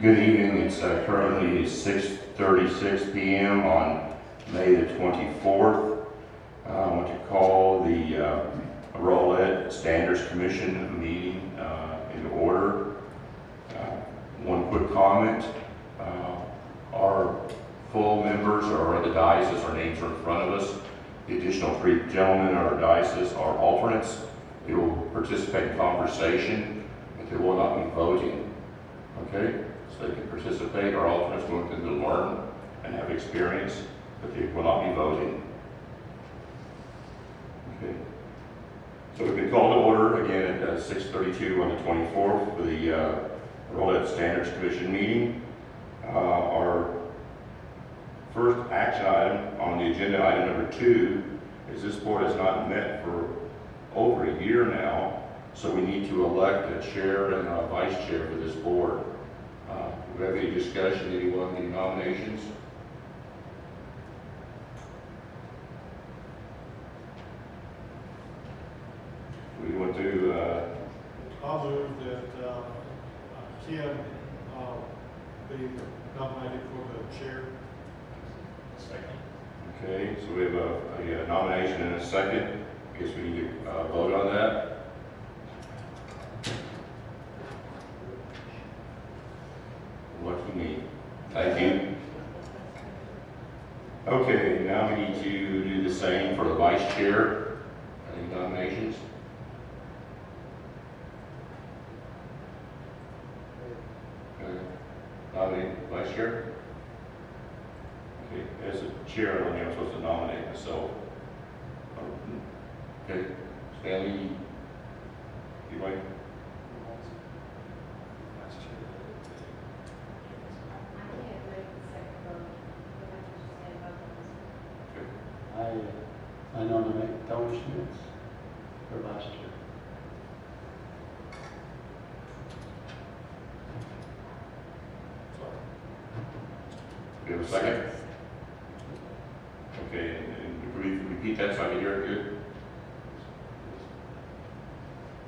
Good evening. It's currently 6:36 p.m. on May the 24th. I want to call the Rowlett Standards Commission meeting into order. One quick comment. Our full members are at the diocese. Our names are in front of us. The additional 3 gentlemen in our diocese are alternates. They will participate in conversation, but they will not be voting. Okay? So they can participate. Our alternates want them to learn and have experience, but they will not be voting. Okay. So we've been called to order again at 6:32 on the 24th for the Rowlett Standards Commission meeting. Our first action item on the agenda, item number 2, is this board has not met for over a year now, so we need to elect a chair and a vice chair for this board. Do we have any discussion? Anyone, any nominations? We want to. I'll move that Kim be nominated for the chair. Second. Okay, so we have a nomination and a second. I guess we need to vote on that. Lucky me. Thank you. Okay, now we need to do the same for the vice chair. Any nominations? Okay. Nominate vice chair? Okay, as a chair, I'm supposed to nominate myself. Okay, Stanley, you right? I nominate Tony Schmitz for vice chair. Do you have a second? Okay, and repeat that so I can hear it good.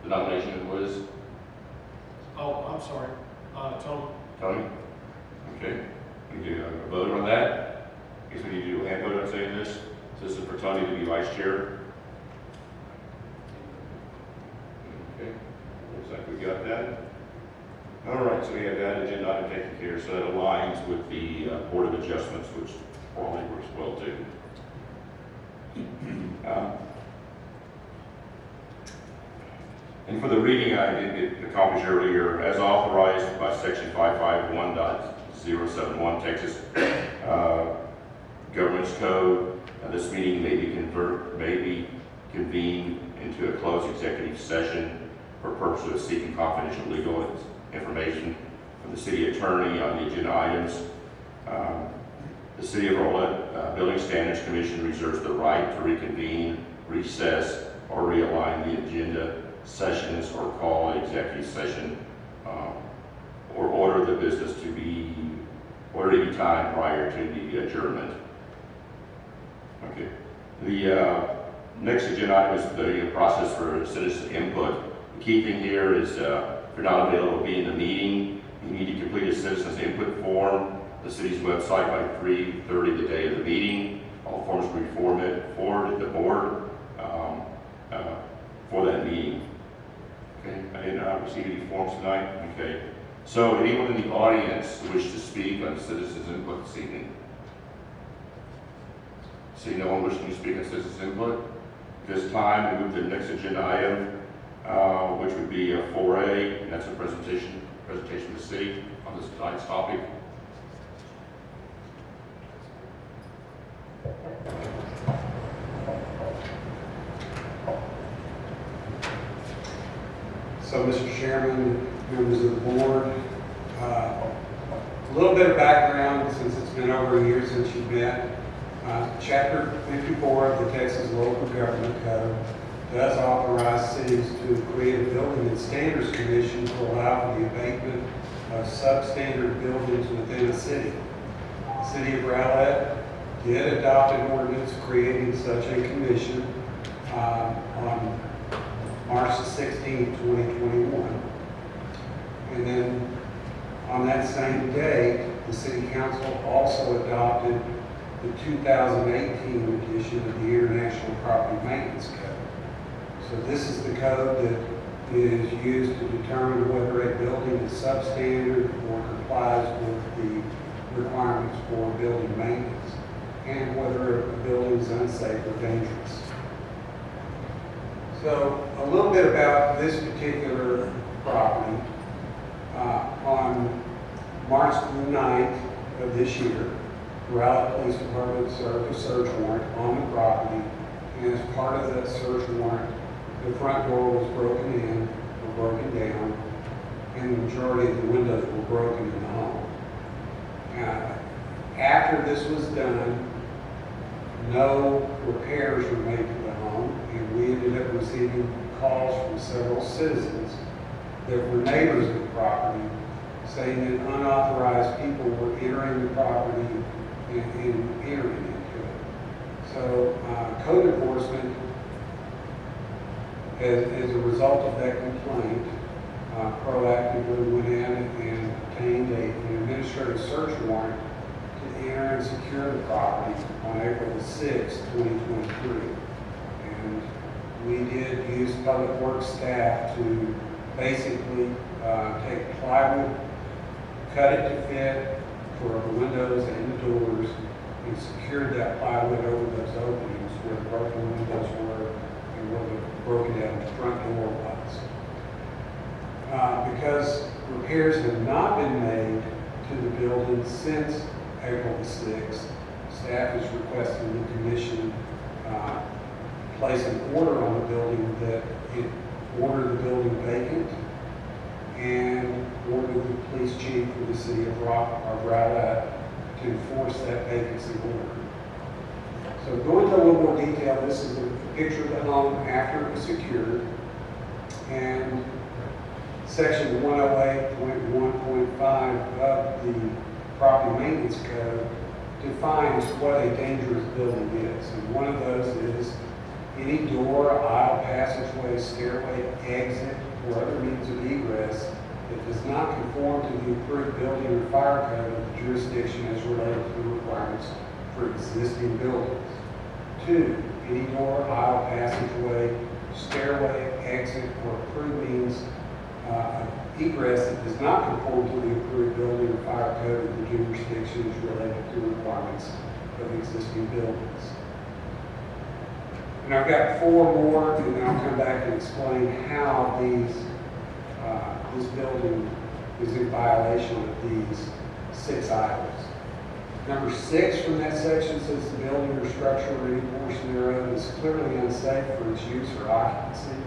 The nomination was Oh, I'm sorry. Tony. Tony? Okay, we do a vote on that. I guess we need to do a hand vote on saying this. So this is for Tony to be vice chair. Okay, looks like we got that. All right, so we have that agenda item taken care of, so that aligns with the Board of Adjustments, which probably works well too. And for the reading I did accomplish earlier, as authorized by Section 551.071 Texas Government's Code, this meeting may be convened into a closed executive session for purposes of seeking confidential legal information from the city attorney on the agenda items. The City of Rowlett Building Standards Commission reserves the right to reconvene, recess, or realign the agenda sessions or call an executive session or order the business to be or any time prior to the adjournment. Okay. The next agenda item is the process for citizen input. The key thing here is if you're not available to be in the meeting, you need to complete a citizen's input form the city's website by 3:30 the day of the meeting. All forms will be forwarded to the board for that meeting. Okay, I did not receive any forms tonight. Okay, so anyone in the audience wish to speak on citizens input this evening? See no one wishing to speak on citizens input? This time we move to the next agenda item, which would be 4A, and that's a presentation of the city on this tonight's topic. So, Mr. Chairman, members of the board, a little bit of background since it's been over a year since you've met. Chapter 54 of the Texas Local Government Code does authorize cities to create a building and standards commission to allow for the abatement of substandard buildings within a city. The City of Rowlett did adopt an ordinance creating such a commission on March 16, 2021. And then On that same day, the City Council also adopted the 2018 edition of the International Property Maintenance Code. So this is the code that is used to determine whether a building is substandard or complies with the requirements for building maintenance, and whether a building is unsafe or dangerous. So a little bit about this particular property. On March the 9th of this year, the Rowlett Police Department served a search warrant on the property, and as part of that search warrant, the front door was broken in or broken down, and the majority of the windows were broken in the home. After this was done, no repairs were made to the home, and we ended up receiving calls from several citizens that were neighbors of the property saying that unauthorized people were entering the property and entering into it. So code enforcement, as a result of that complaint, proactively went in and obtained an administrative search warrant to enter and secure the property on April the 6th, 2023. And we did use public works staff to basically take plywood, cut it to fit for the windows and the doors, and secured that plywood over those openings where the broken windows were and where the broken down front door was. Because repairs have not been made to the building since April the 6th, staff is requesting the commission place an order on the building that it order the building vacant and order the police chief of the city of Rowlett to enforce that vacancy order. So going into a little more detail, this is a picture of the home after it was secured, and section 108.1.5 of the property maintenance code defines what a dangerous building is. And one of those is any door, aisle, passageway, stairway, exit, or other means of egress that does not conform to the approved building or fire code of the jurisdiction as related to the requirements for existing buildings. 2, any door, aisle, passageway, stairway, exit, or approved means of egress that does not conform to the approved building or fire code of the jurisdiction as related to the requirements of existing buildings. And I've got 4 more, and then I'll come back and explain how this building is in violation of these 6 items. Number 6 from that section says the building or structure or any portion thereof is clearly unsafe for its use or occupancy.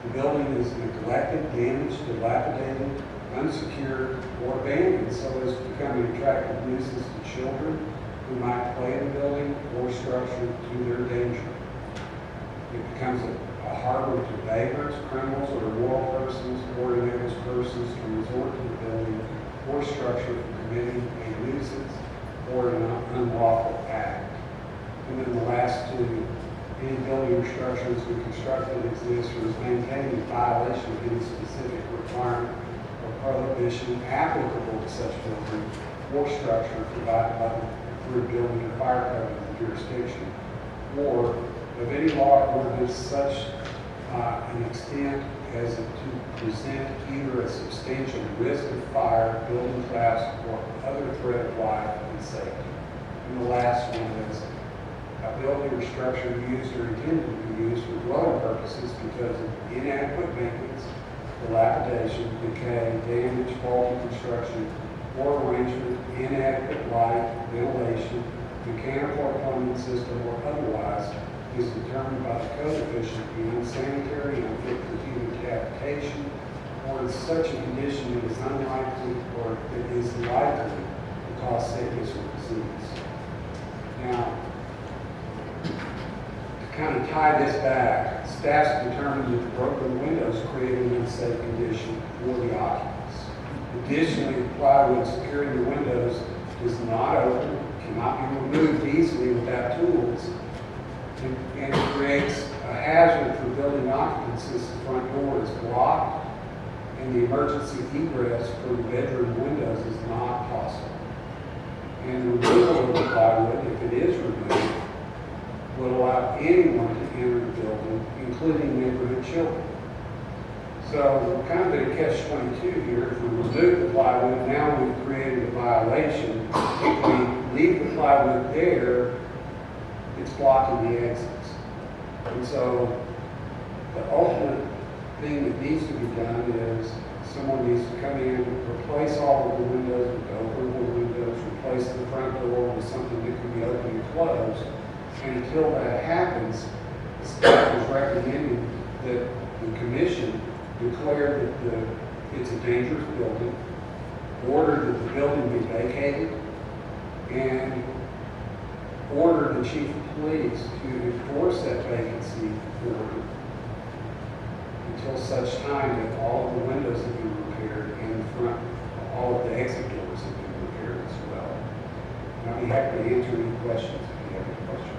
The building is neglected, damaged, dilapidated, unsecured, or abandoned so as to become an attractive nuisance to children who might play in the building or structure to their danger. It becomes a harbor to vagrants, criminals, or immoral persons, or enables persons to resort to the building or structure for committing a nuisance or an unlawful act. And then the last 2, any building or structure that's been constructed, exists, or is maintained in violation of any specific requirement or prohibition applicable to such building or structure provided by the approved building or fire code of the jurisdiction, or of any law or ordinance such an extent as to present either a substantial risk of fire, building collapse, or other threat of life and safety. And the last one is a building or structure used or intended to be used for dwelling purposes because of inadequate maintenance, dilapidation, decay, damage, faulty construction, or arrangement, inadequate light, ventilation, mechanical or plumbing system, or otherwise is determined by the code official to be unsanitary and unfit for human habitation, or in such a condition that is unlikely or that is likely to cause sickness or disease. Now, to kind of tie this back, staff determined that the broken windows created an unsafe condition for the occupants. Additionally, the plywood securing the windows does not open, cannot be removed easily without tools, and it creates a hazard for building occupants since the front door is blocked and the emergency egress for the bedroom windows is not possible. And the removal of the plywood, if it is removed, will allow anyone to enter the building, including neighborhood children. So we're kind of in a catch-22 here. If we remove the plywood, now we've created a violation. If we leave the plywood there, it's blocking the exits. And so the ultimate thing that needs to be done is someone needs to come in, replace all of the windows with openable windows, replace the front door with something that can be open and closed. And until that happens, staff is recommending that the commission declare that it's a dangerous building, order that the building be vacated, and order the chief of police to enforce that vacancy order until such time that all of the windows have been repaired and the front, all of the exit doors have been repaired as well. And I'll be happy to answer any questions if you have any questions.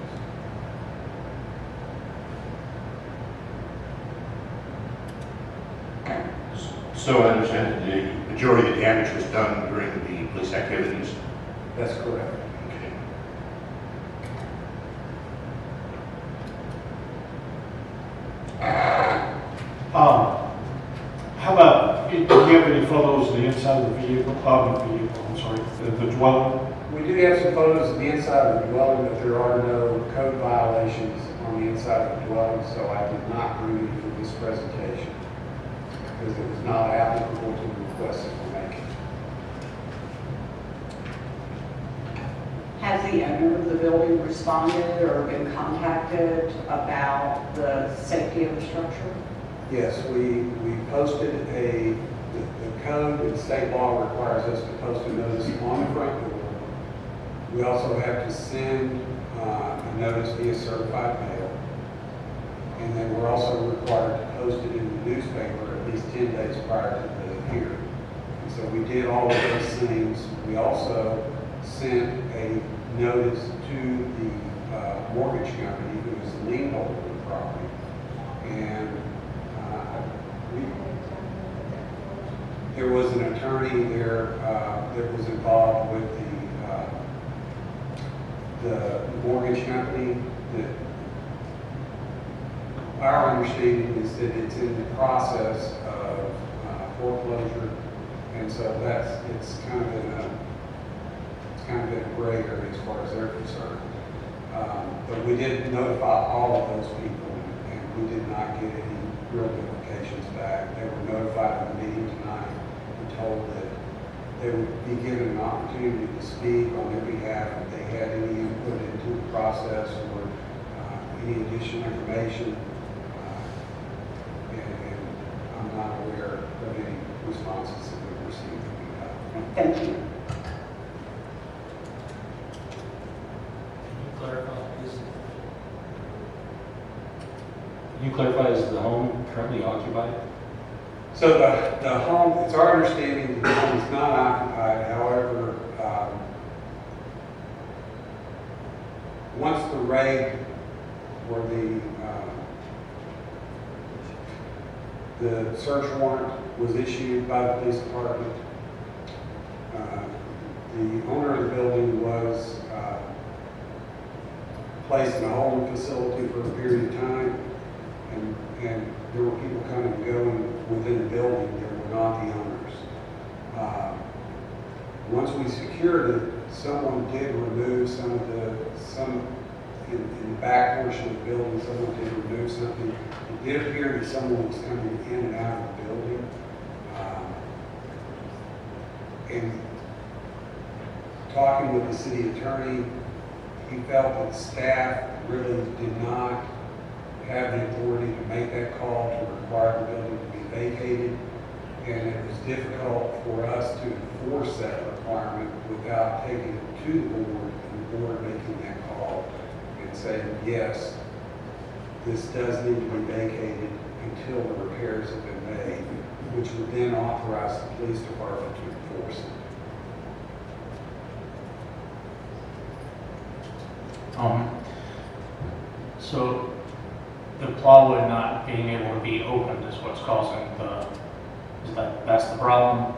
So I understand that the majority of the damage was done during the police activities? That's correct. Okay. How about, do you have any photos of the inside of the vehicle, I'm sorry, the dwelling? We do have some photos of the inside of the dwelling, but there are no code violations on the inside of the dwelling, so I did not bring it for this presentation because it was not applicable to the request that we're making. Has the owner of the building responded or been contacted about the safety of the structure? Yes, we posted the code and state law requires us to post a notice on the front door. We also have to send a notice via certified mail. And then we're also required to post it in the newspaper at least 10 days prior to the hearing. And so we did all of those things. We also sent a notice to the mortgage company who is the lien holder of the property. And there was an attorney there that was involved with the mortgage company. That our understanding is that it's in the process of foreclosure, and so it's kind of in a gray area as far as they're concerned. But we did notify all of those people, and we did not get any real notifications back. They were notified of the meeting tonight and told that they would be given an opportunity to speak on their behalf if they had any input into the process or any additional information. And I'm not aware of any responses that we've received. Thank you. Can you clarify, is the home currently occupied? So the home, it's our understanding that the home is not occupied. However, once the raid or the search warrant was issued by the police department, the owner of the building was placed in a holding facility for a period of time, and there were people coming and going within the building that were not the owners. Once we secured it, someone did remove in the back portion of the building, someone did remove something. It did appear that someone was coming in and out of the building. And talking with the city attorney, he felt that staff really did not have the authority to make that call to require the building to be vacated, and it was difficult for us to enforce that requirement without taking it to the board and the board making that call and saying, yes, this does need to be vacated until the repairs have been made, which would then authorize the police department to enforce it. So the plywood not being able to be opened is what's causing the That's the problem?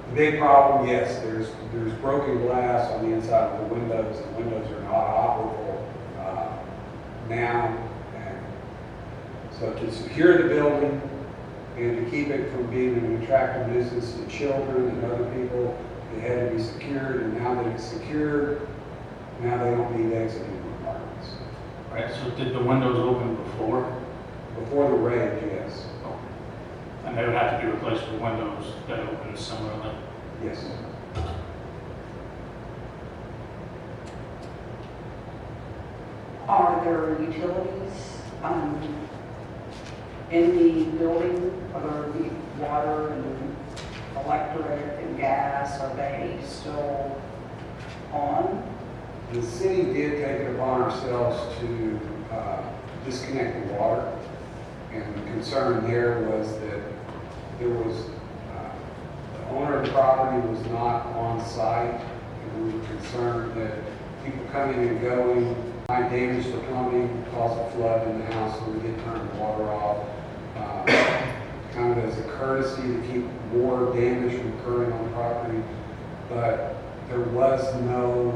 The big problem, yes, there's broken glass on the inside of the windows. The windows are not operable now. And so to secure the building and to keep it from being an attractive nuisance to children and other people, it had to be secured. And now that it's secured, now they don't need exiting requirements. Right, so did the windows open before? Before the raid, yes. And they would have to be replaced with windows that open similarly? Yes. Are there utilities in the building? Are there the water and electric and gas? Are they still on? The city did take it upon ourselves to disconnect the water. And the concern there was that there was, the owner of the property was not on site. And we were concerned that people coming and going might damage the plumbing, cause a flood in the house, so we did turn the water off. Kind of as a courtesy to keep more damage from occurring on the property. But there was no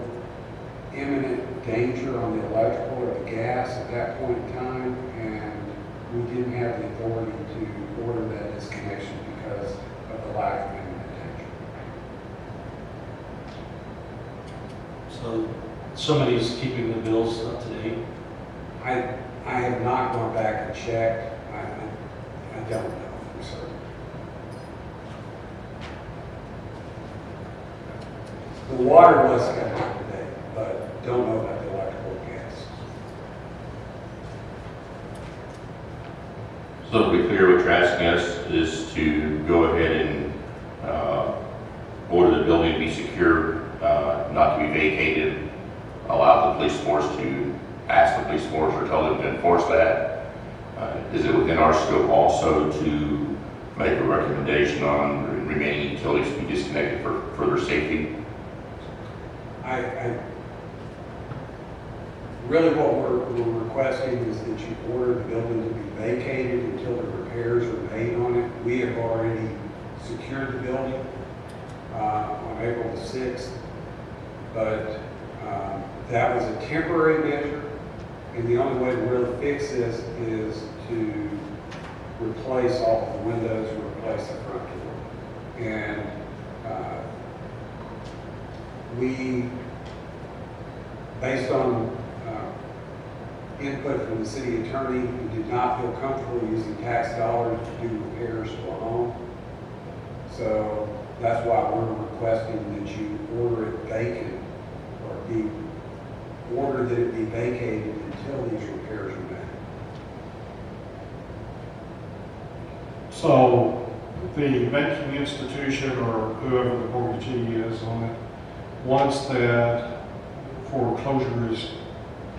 imminent danger on the electrical or the gas at that point in time, and we didn't have the authority to order that disconnection because of the lack of imminent danger. So somebody's keeping the bills up to date? I have not gone back and checked. I don't know for certain. The water was kept up to date, but don't know about the electrical and gas. So to be clear, what you're asking us is to go ahead and order the building to be secured, not to be vacated, allow the police force to ask the police force or tell them to enforce that. Is it within our scope also to make a recommendation on remaining utilities to be disconnected for further safety? Really what we're requesting is that you order the building to be vacated until the repairs are made on it. We have already secured the building on April the 6th, but that was a temporary measure, and the only way to really fix this is to replace all of the windows and replace the front door. And we, based on input from the city attorney, who did not feel comfortable using tax dollars to do repairs to a home. So that's why we're requesting that you order it vacant, or order that it be vacated until these repairs are made. So the banking institution or whoever the mortgagee is on it, once that foreclosure is,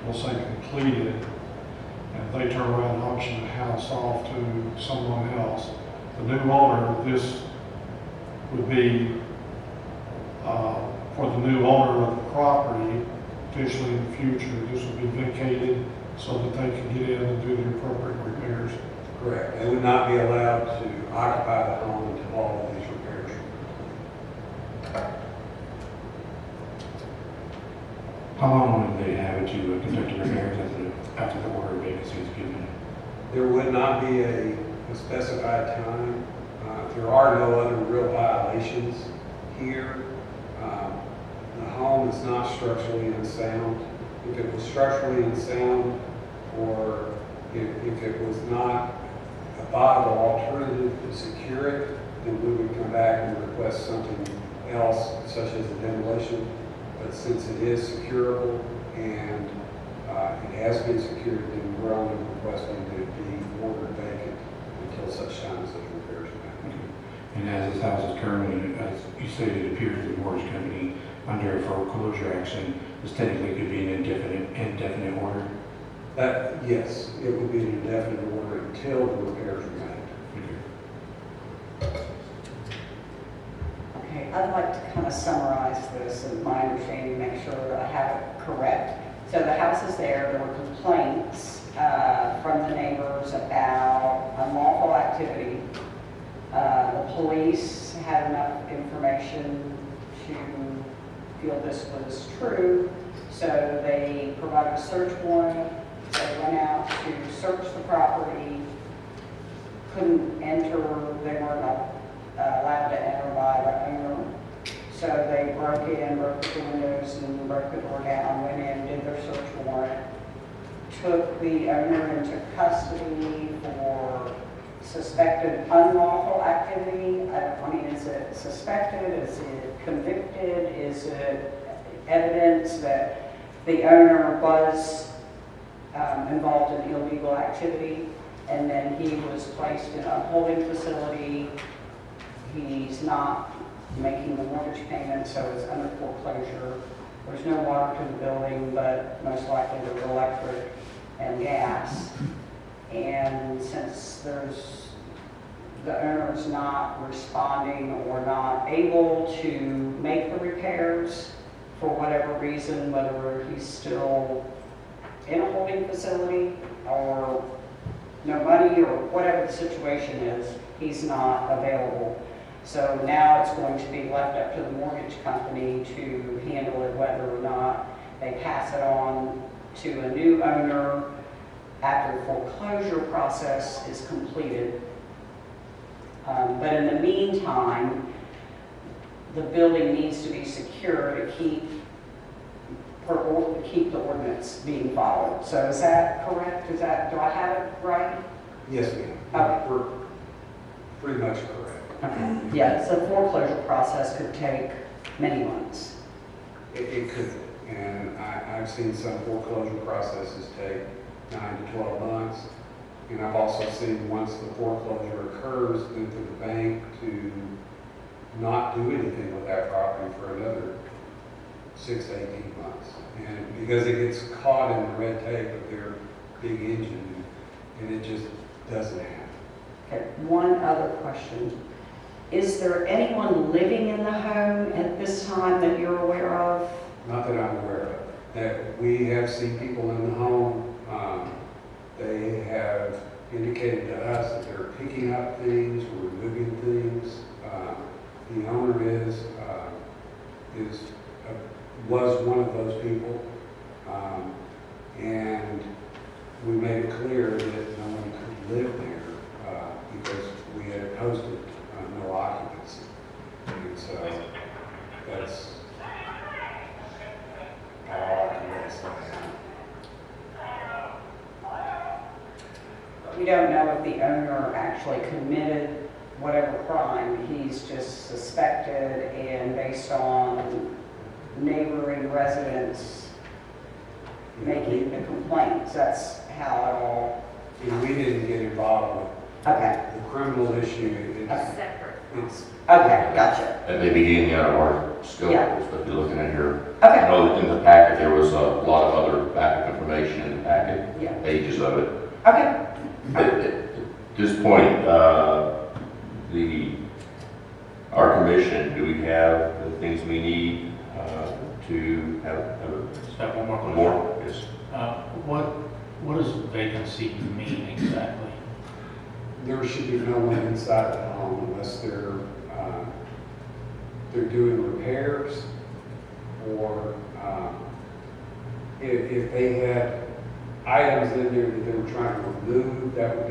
we'll say, completed, and they turn around and auction the house off to someone else, the new owner, this would be for the new owner of the property, potentially in the future, this would be vacated so that they can get in and do the appropriate repairs. Correct. They would not be allowed to occupy the home until all of these repairs are complete. How long would they have it to conduct the repairs after the order of vacancy is given? There would not be a specified time. There are no other real violations here. The home is not structurally unsound. If it was structurally unsound, or if it was not a viable alternative to secure it, then we would come back and request something else, such as a demolition. But since it is securable and it has been secured, then we're only requesting that it be ordered vacant until such time as those repairs are made. And as this house is currently, as you stated, it appears to the mortgage company under a foreclosure action, this technically could be an indefinite order. That, yes, it would be an indefinite order until the repairs are made. Okay, I'd like to kind of summarize this in my understanding, make sure that I have it correct. So the house is there were complaints from the neighbors about unlawful activity The police had enough information to feel this was true, so they provided a search warrant. They went out to search the property, couldn't enter, they weren't allowed to enter by the owner. So they broke the windows and broke the door down, went in, did their search warrant, took the owner into custody for suspected unlawful activity. I mean, is it suspected? Is it convicted? Is it evidence that the owner was involved in illegal activity? And then he was placed in a holding facility. He's not making the mortgage payment, so it's under foreclosure. There's no water to the building, but most likely there's electric and gas. And since the owner's not responding or not able to make the repairs for whatever reason, whether he's still in a holding facility or no money or whatever the situation is, he's not available. So now it's going to be left up to the mortgage company to handle it, whether or not they pass it on to a new owner after the foreclosure process is completed. But in the meantime, the building needs to be secure to keep the ordinance being followed. So is that correct? Do I have it right? Yes, ma'am. Okay. We're pretty much correct. Okay. Yeah, so foreclosure process could take many months. It could, and I've seen some foreclosure processes take 9 to 12 months. And I've also seen once the foreclosure occurs, then for the bank to not do anything with that property for another 6 to 18 months. And because it gets caught in the red tape of their big engine, and it just doesn't happen. Okay, one other question. Is there anyone living in the home at this time that you're aware of? Not that I'm aware of. That we have seen people in the home. They have indicated to us that they're picking up things or removing things. The owner was one of those people, and we made it clear that no one could live there because we had posted no occupancy. And so that's all I can really say. We don't know if the owner actually committed whatever crime. He's just suspected, and based on neighboring residents making the complaints, that's how it all. And we didn't get involved with Okay. the criminal issue. Separate. It's Okay, gotcha. That may be getting out of our scope, Yeah. is what you're looking at here. Okay. I know that in the packet, there was a lot of other backup information in the packet, Yeah. pages of it. Okay. At this point, our commission, do we have the things we need to have Just have one more a question. more? Yes. What does vacancy mean exactly? there should be no one inside the home unless they're doing repairs or if they had items in there that they were trying to remove, that would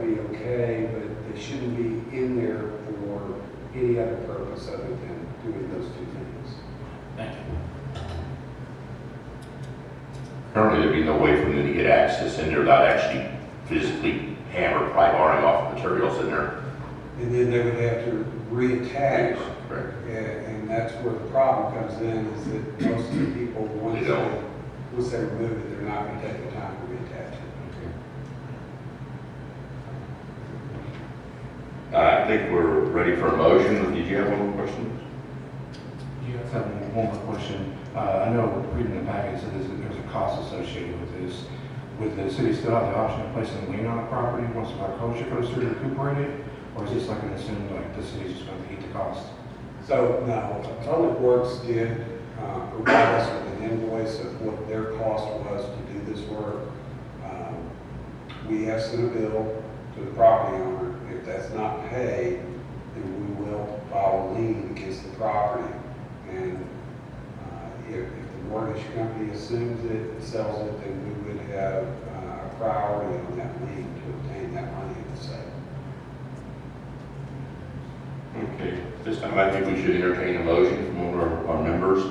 be okay, but they shouldn't be in there for any other purpose other than doing those two things. Thank you. Currently, there'd be no way for them to get access in there without actually physically hammer pry barring off materials in there. And then they would have to reattach, Correct. and that's where the problem comes in, is that most of the people, once They don't. they remove it, they're not going to take the time to reattach it. I think we're ready for a motion. Did you have one more question? You have one more question. I know reading the package that there's a cost associated with this. Would the city still have the option of placing a lien on the property once the foreclosure goes through to recuperate it? Or is this like an assumed, like the city's just going to eat the cost? So, no, Public Works did provide us with an invoice of what their cost was to do this work. We have sent a bill to the property owner, If that's not paid, then we will file a lien against the property. And if the mortgage company assumes it, sells it, then we would have a priority on that lien to obtain that money at the sale. Okay, this time I think we should entertain a motion from one of our members.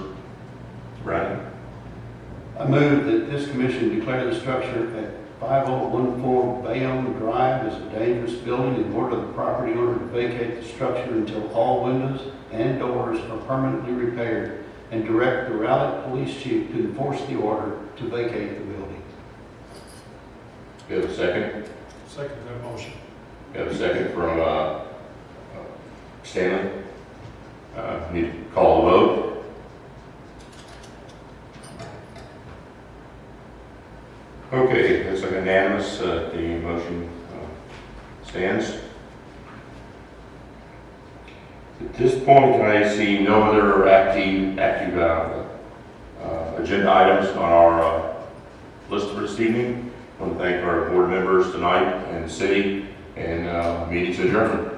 Brandon? I move that this commission declare the structure at 5014 Bayonne Drive as a dangerous building and order the property owner to vacate the structure until all windows and doors are permanently repaired, and direct the Rowlett Police Chief to enforce the order to vacate the building. You have a second? Second that motion. You have a second from Stanley? Need to call a vote? Okay, it's unanimous, the motion stands. At this point, I see no other active agenda items on our list for this evening. I want to thank our board members tonight and the city, and meeting's adjourned.